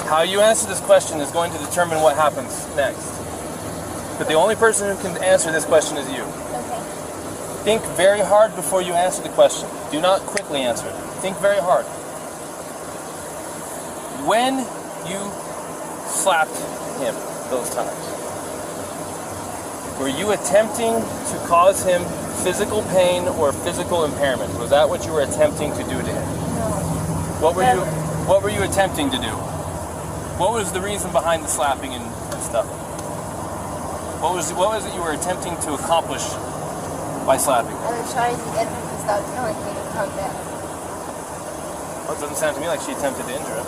How you answer this question is going to determine what happens next. But the only person who can answer this question is you. Okay. Think very hard before you answer the question. Do not quickly answer it. Think very hard. When you slapped him those times, were you attempting to cause him physical pain or physical impairment? Was that what you were attempting to do to him? No. What were you attempting to do? What was the reason behind the slapping and stuff? What was it you were attempting to accomplish by slapping? I was trying to get him to stop telling me to come back. Well, it doesn't sound to me like she attempted to injure him.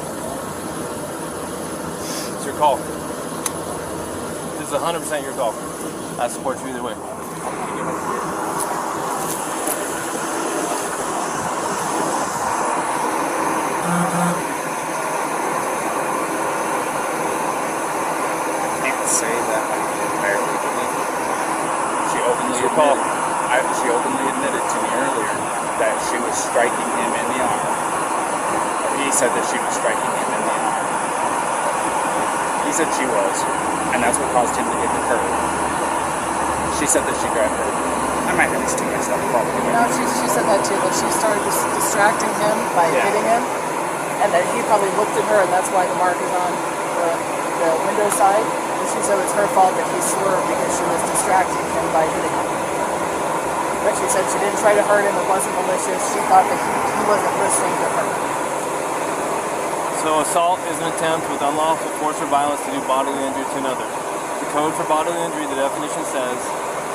It's your call. This is 100% your call. I support you either way. Say that I barely believe it. She openly admitted to me earlier that she was striking him in the arm. He said that she was striking him in the arm. He said she was, and that's what caused him to hit the curb. She said that she grabbed her. I might have these two mixed up, probably. No, she said that too, that she started distracting him by hitting him, and that he probably looked at her, and that's why the mark is on the window side. And she said it's her fault that he swerved because she was distracting him by hitting him. But she said she didn't try to hurt him, it wasn't malicious, she thought that he wasn't listening to her. So assault is an attempt with unlawful force or violence to do bodily injury to another. The code for bodily injury, the definition says,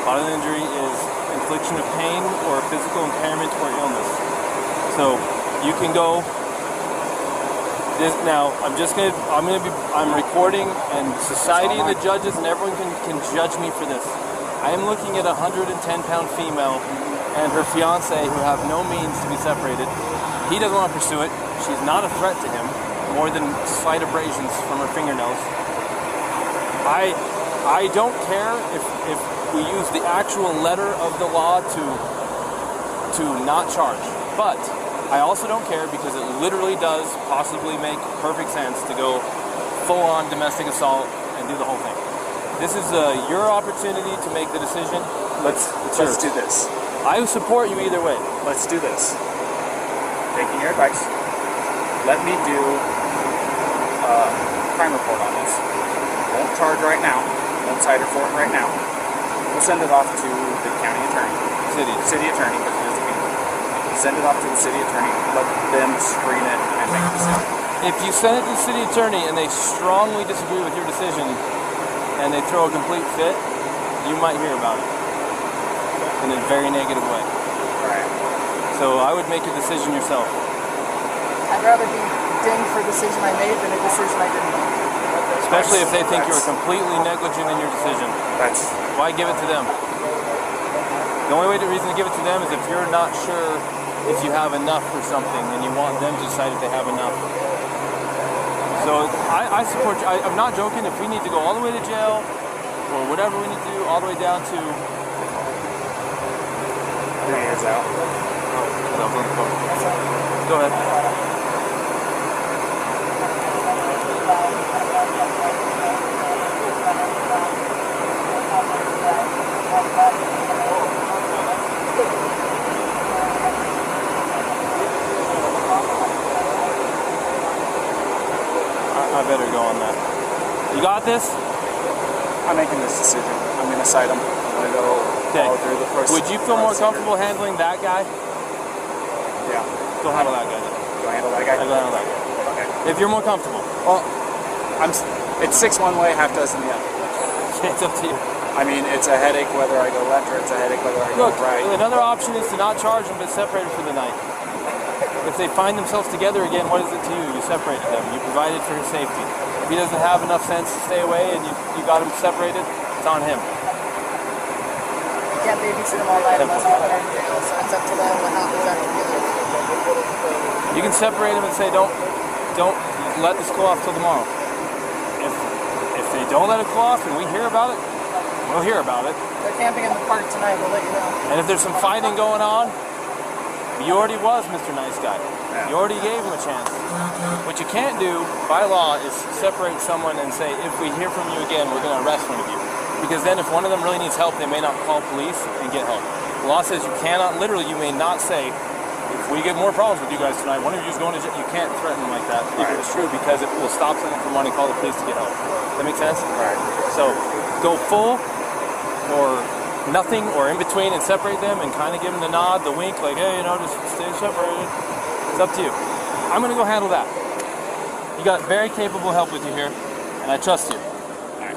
bodily injury is infliction of pain or physical impairment or illness. So you can go. Now I'm recording, and society and the judges and everyone can judge me for this. I am looking at a 110-pound female and her fiance who have no means to be separated. He doesn't want to pursue it. She's not a threat to him, more than slight abrasions from her fingernails. I don't care if we use the actual letter of the law to not charge, but I also don't care because it literally does possibly make perfect sense to go full-on domestic assault and do the whole thing. This is your opportunity to make the decision. Let's do this. I support you either way. Let's do this. Taking your advice, let me do a crime report on this. Won't charge right now. Won't cite her for it right now. We'll send it off to the county attorney. City attorney. Send it off to the city attorney. Let them screen it and make a decision. If you send it to the city attorney and they strongly disagree with your decision and they throw a complete fit, you might hear about it in a very negative way. Right. So I would make a decision yourself. I'd rather be dinged for a decision I made than a decision I didn't make. Especially if they think you were completely negligent in your decision. Why give it to them? The only reason to give it to them is if you're not sure if you have enough for something and you want them to decide if they have enough. So I support you. I'm not joking. If we need to go all the way to jail or whatever we need to do, all the way down to... Your ears out. Go ahead. I better go on that. You got this? I'm making this decision. I'm going to cite him. I'm going to go follow through the process. Would you feel more comfortable handling that guy? Yeah. Go handle that guy then. Go handle that guy? Go handle that guy. Okay. If you're more comfortable. Well, it's 6 one way, half dozen the other. It's up to you. I mean, it's a headache whether I go left or it's a headache whether I go right. Another option is to not charge them but separate them for the night. If they find themselves together again, what is it to you? You separated them. You provided for his safety. If he doesn't have enough sense to stay away and you got him separated, it's on him. You can't babysit them all night unless they're in jail, so it's up to them what happens after dinner. You can separate them and say, don't let this go off till tomorrow. If they don't let it go off and we hear about it, we'll hear about it. They're camping in the park tonight, we'll let you know. And if there's some fighting going on, you already was Mr. Nice Guy. You already gave him a chance. What you can't do by law is separate someone and say, if we hear from you again, we're going to arrest one of you. Because then if one of them really needs help, they may not call police and get help. The law says you cannot, literally, you may not say, if we get more problems with you guys tonight, one of you is going to jail. You can't threaten like that if it's true, because it will stop someone from wanting to call the police to get help. Does that make sense? Right. So go full or nothing or in between and separate them and kind of give them the nod, the wink, like, hey, just stay separated. It's up to you. I'm going to go handle that. You got very capable help with you here, and I trust you. All right.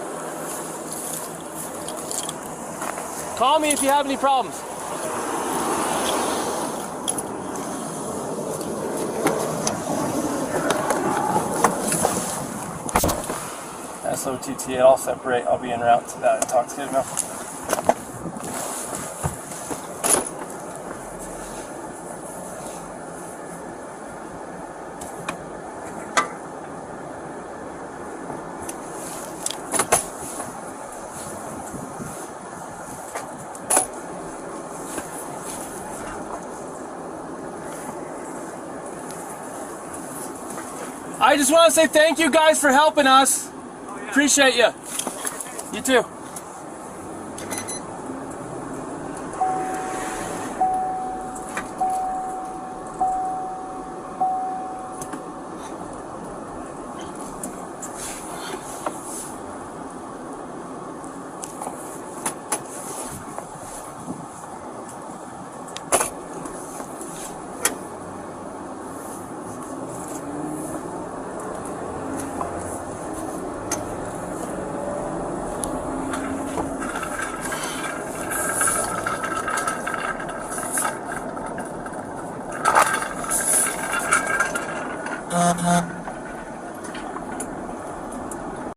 Call me if you have any problems. SOTT, I'll separate. I'll be en route to that intoxicated now. I just want to say thank you guys for helping us. Appreciate you. You too.